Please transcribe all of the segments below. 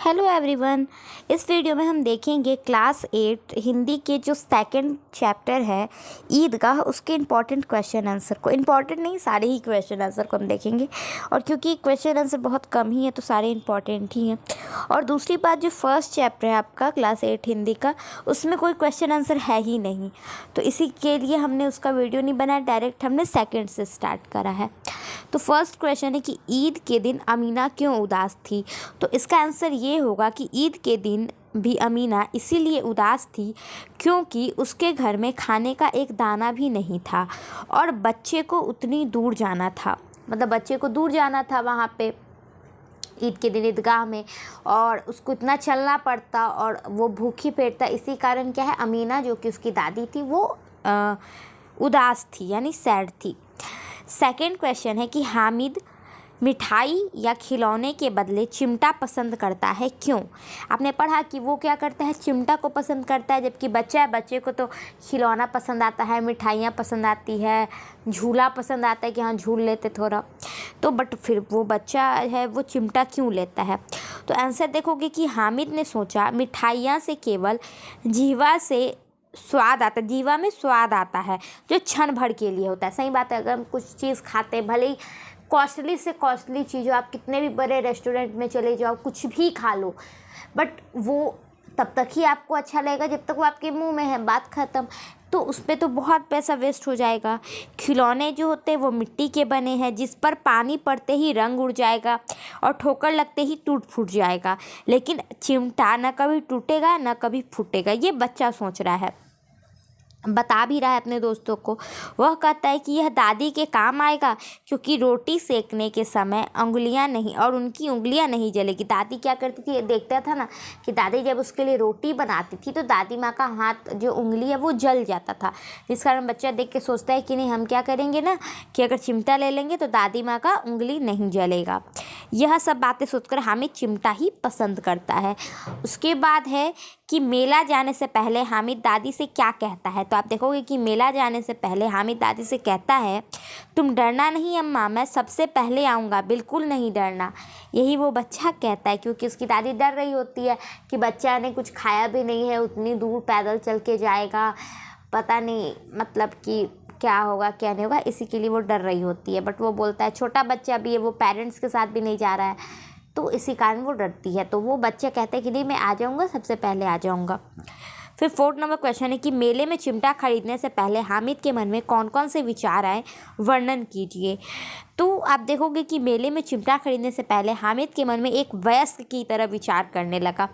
Hello everyone. इस video में हम देखेंगे क्लास 8 हिंदी के जो सेकंड चैप्टर है ईदगाह, उसके इम्पॉर्टेंट क्वेश्चन आंसर को, इम्पॉर्टेंट नहीं सारे ही क्वेश्चन आंसर को हम देखेंगे। और क्योंकि क्वेश्चन आंसर बहुत कम ही है तो सारे इम्पॉर्टेंट ही हैं। और दूसरी बात, जो फर्स्ट चैप्टर है आपका क्लास 8 हिंदी का, उसमें कोई क्वेश्चन आंसर है ही नहीं, तो इसी के लिए हमने उसका वीडियो नहीं बनाया, डायरेक्ट हमने सेकेंड से स्टार्ट करा है। तो फर्स्ट क्वेश्चन है कि ईद के दिन अमीना क्यों उदास थी। तो इसका आंसर ये होगा कि ईद के दिन भी अमीना इसीलिए उदास थी क्योंकि उसके घर में खाने का एक दाना भी नहीं था और बच्चे को उतनी दूर जाना था, मतलब बच्चे को दूर जाना था वहाँ पे ईद के दिन ईदगाह में, और उसको इतना चलना पड़ता और वो भूखी पेटता। इसी कारण क्या है, अमीना जो कि उसकी दादी थी वो उदास थी, यानी सैड थी। सेकंड क्वेश्चन है कि हामिद मिठाई या खिलौने के बदले चिमटा पसंद करता है, क्यों। आपने पढ़ा कि वो क्या करता है, चिमटा को पसंद करता है, जबकि बच्चा है, बच्चे को तो खिलौना पसंद आता है, मिठाइयाँ पसंद आती है, झूला पसंद आता है कि हाँ झूल लेते थोड़ा, तो बट फिर वो बच्चा है वो चिमटा क्यों लेता है। तो आंसर देखोगे कि हामिद ने सोचा मिठाइयाँ से केवल जीवा से स्वाद आता, जीवा में स्वाद आता है जो क्षण भर के लिए होता है। सही बात है, अगर हम कुछ चीज़ खाते हैं, भले ही कॉस्टली से कॉस्टली चीज़ हो, आप कितने भी बड़े रेस्टोरेंट में चले जाओ, कुछ भी खा लो, बट वो तब तक ही आपको अच्छा लगेगा जब तक वो आपके मुंह में है, बात ख़त्म। तो उस पर तो बहुत पैसा वेस्ट हो जाएगा। खिलौने जो होते हैं वो मिट्टी के बने हैं जिस पर पानी पड़ते ही रंग उड़ जाएगा और ठोकर लगते ही टूट फूट जाएगा, लेकिन चिमटा न कभी टूटेगा न कभी फूटेगा। ये बच्चा सोच रहा है, बता भी रहा है अपने दोस्तों को। वह कहता है कि यह दादी के काम आएगा क्योंकि रोटी सेकने के समय उंगलियां नहीं जलेगी। दादी क्या करती थी, देखता था ना कि दादी जब उसके लिए रोटी बनाती थी तो दादी माँ का हाथ जो उंगली है वो जल जाता था, जिस कारण बच्चा देख के सोचता है कि नहीं, हम क्या करेंगे ना कि अगर चिमटा ले लेंगे तो दादी माँ का उंगली नहीं जलेगा। यह सब बातें सोचकर हामिद चिमटा ही पसंद करता है। उसके बाद है कि मेला जाने से पहले हामिद दादी से क्या कहता है। तो आप देखोगे कि मेला जाने से पहले हामिद दादी से कहता है, तुम डरना नहीं अम्मा, मैं सबसे पहले आऊँगा, बिल्कुल नहीं डरना। यही वो बच्चा कहता है क्योंकि उसकी दादी डर रही होती है कि बच्चा ने कुछ खाया भी नहीं है, उतनी दूर पैदल चल के जाएगा, पता नहीं मतलब कि क्या होगा क्या नहीं होगा, इसी के लिए वो डर रही होती है। बट वो बोलता है, छोटा बच्चा भी है, वो पेरेंट्स के साथ भी नहीं जा रहा है, तो इसी कारण वो डरती है। तो वो बच्चे कहते हैं कि नहीं, मैं आ जाऊँगा, सबसे पहले आ जाऊँगा। फिर 4 नंबर क्वेश्चन है कि मेले में चिमटा खरीदने से पहले हामिद के मन में कौन कौन से विचार आए, वर्णन कीजिए। तो आप देखोगे कि मेले में चिमटा खरीदने से पहले हामिद के मन में एक वयस्क की तरह विचार करने लगा।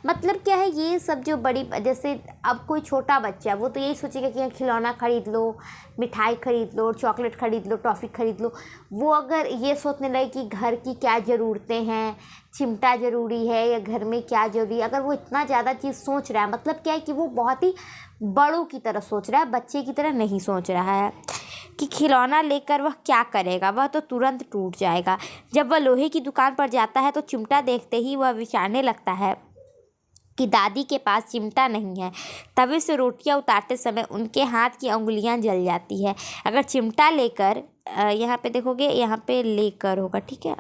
मतलब क्या है, ये सब जो बड़ी, जैसे अब कोई छोटा बच्चा है वो तो यही सोचेगा कि खिलौना खरीद लो, मिठाई खरीद लो, चॉकलेट खरीद लो, टॉफ़ी खरीद लो। वो अगर ये सोचने लगे कि घर की क्या ज़रूरतें हैं, चिमटा ज़रूरी है या घर में क्या ज़रूरी है, अगर वो इतना ज़्यादा चीज़ सोच रहा है, मतलब क्या है कि वो बहुत ही बड़ों की तरह सोच रहा है, बच्चे की तरह नहीं सोच रहा है कि खिलौना लेकर वह क्या करेगा, वह तो तुरंत टूट जाएगा। जब वह लोहे की दुकान पर जाता है तो चिमटा देखते ही वह विचारने लगता है कि दादी के पास चिमटा नहीं है। तवे से रोटियां उतारते समय उनके हाथ की उंगलियां जल जाती है। अगर चिमटा लेकर, यहाँ पे देखोगे, यहाँ पे लेकर होगा, ठीक है,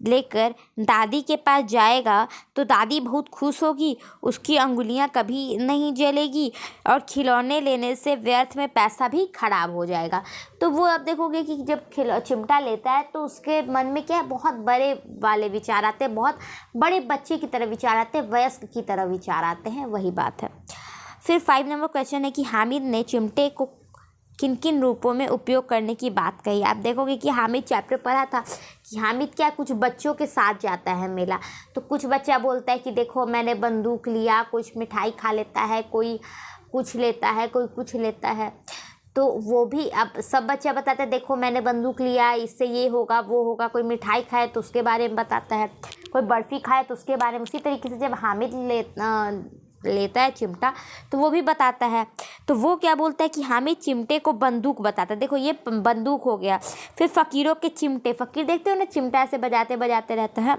लेकर दादी के पास जाएगा तो दादी बहुत खुश होगी, उसकी अंगुलियां कभी नहीं जलेगी और खिलौने लेने से व्यर्थ में पैसा भी खराब हो जाएगा। तो वो अब देखोगे कि जब चिमटा लेता है तो उसके मन में क्या है, बहुत बड़े वाले विचार आते हैं, बहुत बड़े बच्चे की तरह विचार आते हैं, वयस्क की तरह विचार आते हैं, वही बात है। फिर 5 नंबर क्वेश्चन है कि हामिद ने चिमटे को किन किन रूपों में उपयोग करने की बात कही। आप देखोगे कि हामिद चैप्टर पढ़ा था कि हामिद क्या कुछ बच्चों के साथ जाता है मेला, तो कुछ बच्चा बोलता है कि देखो मैंने बंदूक लिया, कुछ मिठाई खा लेता है, कोई कुछ लेता है, कोई कुछ लेता है। तो वो भी अब सब बच्चा बताता है, देखो मैंने बंदूक लिया, इससे ये होगा वो होगा। कोई मिठाई खाए तो उसके बारे में बताता है, कोई बर्फ़ी खाए तो उसके बारे में। उसी तरीके से जब हामिद लेता है चिमटा तो वो भी बताता है। तो वो क्या बोलता है कि हामिद चिमटे को बंदूक बताता है। देखो ये बंदूक हो गया। फिर फ़कीरों के चिमटे, फ़कीर देखते हो ना, चिमटा ऐसे बजाते बजाते रहता है,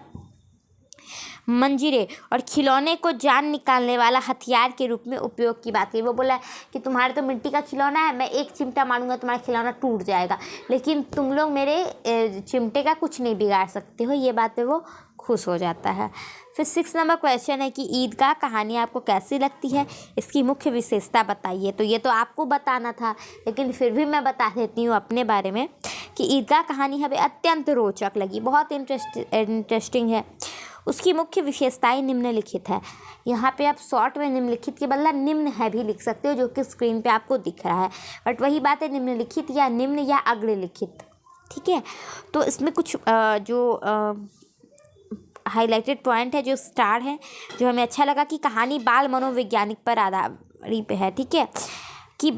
मंजीरे और खिलौने को जान निकालने वाला हथियार के रूप में उपयोग की बात कही। वो बोला कि तुम्हारे तो मिट्टी का खिलौना है, मैं एक चिमटा मारूंगा तुम्हारा खिलौना टूट जाएगा, लेकिन तुम लोग मेरे चिमटे का कुछ नहीं बिगाड़ सकते हो। ये बात पे वो खुश हो जाता है। फिर 6 नंबर क्वेश्चन है कि ईदगाह कहानी आपको कैसी लगती है, इसकी मुख्य विशेषता बताइए। तो ये तो आपको बताना था, लेकिन फिर भी मैं बता देती हूँ अपने बारे में कि ईदगाह कहानी हमें अत्यंत रोचक लगी, बहुत इंटरेस्टिंग है। उसकी मुख्य विशेषताएं निम्नलिखित है। यहाँ पे आप शॉर्ट में निम्नलिखित के बदला निम्न है भी लिख सकते हो, जो कि स्क्रीन पे आपको दिख रहा है, बट वही बात है निम्नलिखित या निम्न या अग्रलिखित, ठीक है। तो इसमें कुछ जो हाईलाइटेड पॉइंट है, जो स्टार है, जो हमें अच्छा लगा कि कहानी बाल मनोवैज्ञानिक पर आधारित है, ठीक है, कि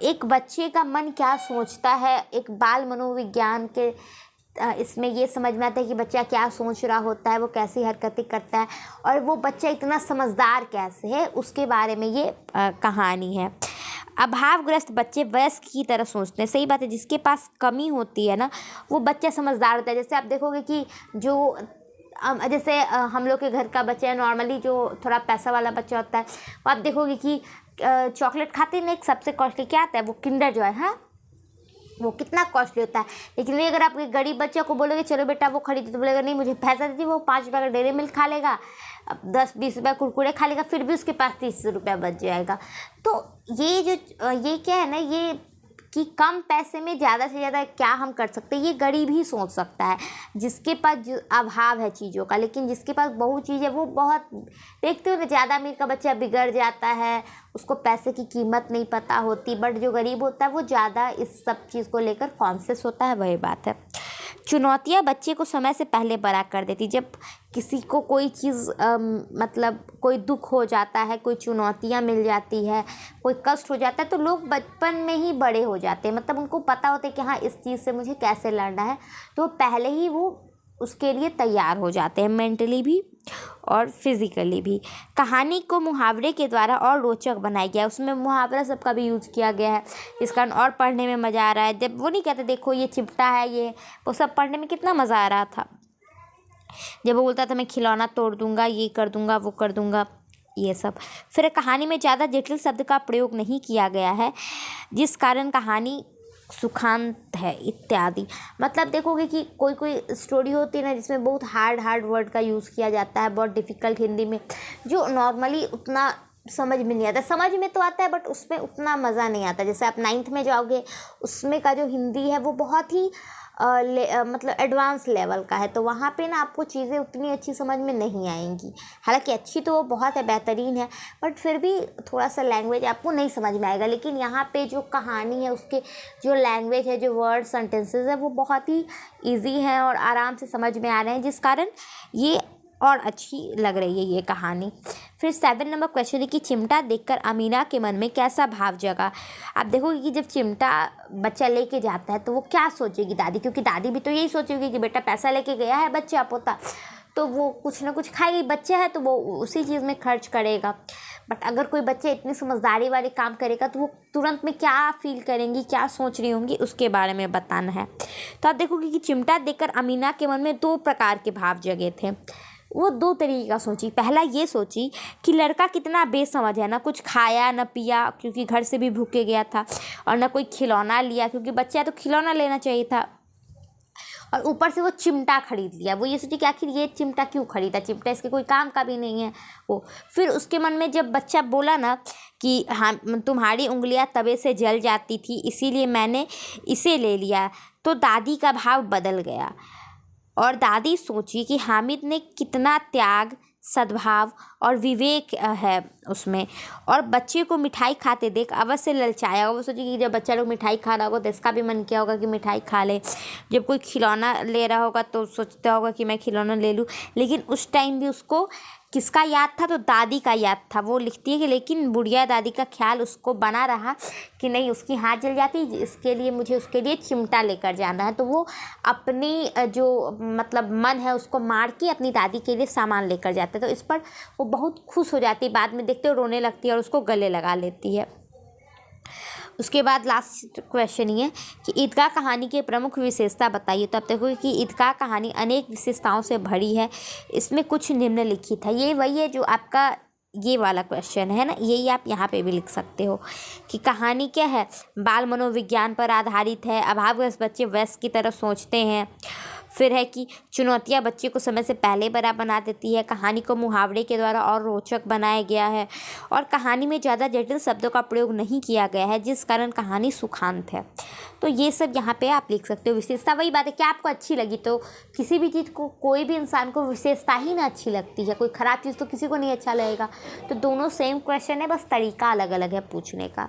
एक बच्चे का मन क्या सोचता है, एक बाल मनोविज्ञान के इसमें ये समझ में आता है कि बच्चा क्या सोच रहा होता है, वो कैसी हरकतें करता है, और वो बच्चा इतना समझदार कैसे है, उसके बारे में ये कहानी है। अभावग्रस्त बच्चे वयस्क की तरह सोचते हैं। सही बात है, जिसके पास कमी होती है ना, वो बच्चा समझदार होता है। जैसे आप देखोगे कि जो जैसे हम लोग के घर का बच्चा है, नॉर्मली जो थोड़ा पैसा वाला बच्चा होता है, वो आप देखोगे कि चॉकलेट खाते नहीं, सबसे कॉस्टली क्या आता है, वो किंडर जॉय है, वो कितना कॉस्टली होता है। लेकिन वही अगर आप गरीब बच्चे को बोलोगे चलो बेटा वो खरीदो, तो बोलेगा नहीं मुझे पैसा दीजिए, वो 5 रुपये का डेयरी मिल्क खा लेगा, 10-20 रुपये कुरकुरे खा लेगा, फिर भी उसके पास 30 रुपया बच जाएगा। तो ये क्या है ना, ये कि कम पैसे में ज़्यादा से ज़्यादा क्या हम कर सकते हैं, ये गरीब ही सोच सकता है, जिसके पास अभाव है चीज़ों का। लेकिन जिसके पास बहुत चीज़ है, वो बहुत देखते हो ना, ज़्यादा अमीर का बच्चा बिगड़ जाता है, उसको पैसे की कीमत नहीं पता होती, बट जो गरीब होता है वो ज़्यादा इस सब चीज़ को लेकर कॉन्शियस होता है, वही बात है। चुनौतियाँ बच्चे को समय से पहले बड़ा कर देती। जब किसी को कोई चीज़ मतलब कोई दुख हो जाता है, कोई चुनौतियाँ मिल जाती है, कोई कष्ट हो जाता है, तो लोग बचपन में ही बड़े हो जाते हैं, मतलब उनको पता होता है कि हाँ इस चीज़ से मुझे कैसे लड़ना है, तो पहले ही वो उसके लिए तैयार हो जाते हैं, मेंटली भी और फिज़िकली भी। कहानी को मुहावरे के द्वारा और रोचक बनाया गया है, उसमें मुहावरा सबका भी यूज़ किया गया है, इस कारण और पढ़ने में मज़ा आ रहा है। जब वो नहीं कहते देखो ये चिमटा है, ये वो सब पढ़ने में कितना मज़ा आ रहा था। जब वो बोलता था मैं खिलौना तोड़ दूंगा, ये कर दूंगा, वो कर दूंगा, ये सब। फिर कहानी में ज़्यादा जटिल शब्द का प्रयोग नहीं किया गया है, जिस कारण कहानी सुखांत है इत्यादि। मतलब देखोगे कि कोई स्टोरी होती है ना, जिसमें बहुत हार्ड वर्ड का यूज़ किया जाता है, बहुत डिफ़िकल्ट हिंदी में, जो नॉर्मली उतना समझ में नहीं आता। समझ में तो आता है बट उसमें उतना मज़ा नहीं आता। जैसे आप 9th में जाओगे, उसमें का जो हिंदी है वो बहुत ही मतलब एडवांस लेवल का है, तो वहाँ पे ना आपको चीज़ें उतनी अच्छी समझ में नहीं आएंगी। हालांकि अच्छी तो वो बहुत है, बेहतरीन है, बट फिर भी थोड़ा सा लैंग्वेज आपको नहीं समझ में आएगा। लेकिन यहाँ पे जो कहानी है, उसके जो लैंग्वेज है, जो वर्ड सेंटेंसेस है, वो बहुत ही ईजी हैं और आराम से समझ में आ रहे हैं, जिस कारण ये और अच्छी लग रही है ये कहानी। फिर 7 नंबर क्वेश्चन है कि चिमटा देखकर अमीना के मन में कैसा भाव जगा। आप देखोगे कि जब चिमटा बच्चा लेके जाता है तो वो क्या सोचेगी दादी, क्योंकि दादी भी तो यही सोचेगी कि बेटा पैसा लेके गया है बच्चा पोता, तो वो कुछ ना कुछ खाएगी, बच्चा है तो वो उसी चीज़ में खर्च करेगा। बट अगर कोई बच्चा इतनी समझदारी वाले काम करेगा तो वो तुरंत में क्या फील करेंगी, क्या सोच रही होंगी, उसके बारे में बताना है। तो आप देखोगे कि चिमटा देखकर अमीना के मन में 2 प्रकार के भाव जगे थे। वो 2 तरीके का सोची। पहला ये सोची कि लड़का कितना बेसमझ है, ना कुछ खाया ना पिया क्योंकि घर से भी भूखे गया था, और ना कोई खिलौना लिया क्योंकि बच्चा है तो खिलौना लेना चाहिए था, और ऊपर से वो चिमटा खरीद लिया। वो ये सोची कि आखिर ये चिमटा क्यों खरीदा, चिमटा इसके कोई काम का भी नहीं है वो। फिर उसके मन में जब बच्चा बोला ना कि हाँ तुम्हारी उंगलियां तवे से जल जाती थी इसीलिए मैंने इसे ले लिया, तो दादी का भाव बदल गया और दादी सोची कि हामिद ने कितना त्याग, सद्भाव और विवेक है उसमें, और बच्चे को मिठाई खाते देख अवश्य ललचाया होगा। वो सोची कि जब बच्चा लोग मिठाई खा रहा होगा तो इसका भी मन किया होगा कि मिठाई खा ले। जब कोई खिलौना ले रहा होगा तो सोचता होगा कि मैं खिलौना ले लूँ। लेकिन उस टाइम भी उसको किसका याद था, तो दादी का याद था। वो लिखती है कि लेकिन बुढ़िया दादी का ख्याल उसको बना रहा कि नहीं उसकी हाथ जल जाती, इसके लिए मुझे उसके लिए चिमटा लेकर जाना है। तो वो अपनी जो मतलब मन है उसको मार के अपनी दादी के लिए सामान लेकर जाता है। तो इस पर वो बहुत खुश हो जाती है, बाद में देखते हो रोने लगती है और उसको गले लगा लेती है। उसके बाद लास्ट क्वेश्चन ये है कि ईदगाह कहानी की प्रमुख विशेषता बताइए। तो आप देखोगे कि ईदगाह कहानी अनेक विशेषताओं से भरी है, इसमें कुछ निम्नलिखित है। ये वही है जो आपका ये वाला क्वेश्चन है ना, यही आप यहाँ पे भी लिख सकते हो कि कहानी क्या है, बाल मनोविज्ञान पर आधारित है, अभावग्रस्त बच्चे वयस्क की तरह सोचते हैं, फिर है कि चुनौतियाँ बच्चे को समय से पहले बड़ा बना देती है, कहानी को मुहावरे के द्वारा और रोचक बनाया गया है, और कहानी में ज़्यादा जटिल शब्दों का प्रयोग नहीं किया गया है जिस कारण कहानी सुखांत है। तो ये सब यहाँ पे आप लिख सकते हो। विशेषता वही बात है कि आपको अच्छी लगी, तो किसी भी चीज़ को, कोई भी इंसान को विशेषता ही ना अच्छी लगती है, कोई ख़राब चीज़ तो किसी को नहीं अच्छा लगेगा। तो दोनों सेम क्वेश्चन है, बस तरीका अलग अलग है पूछने का।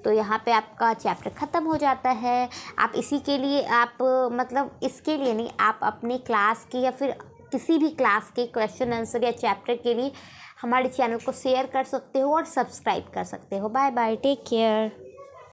तो यहाँ पे आपका चैप्टर ख़त्म हो जाता है। आप इसी के लिए आप मतलब इसके लिए नहीं, आप अपने क्लास के या फिर किसी भी क्लास के क्वेश्चन आंसर या चैप्टर के लिए हमारे चैनल को शेयर कर सकते हो और सब्सक्राइब कर सकते हो। Bye bye, take care.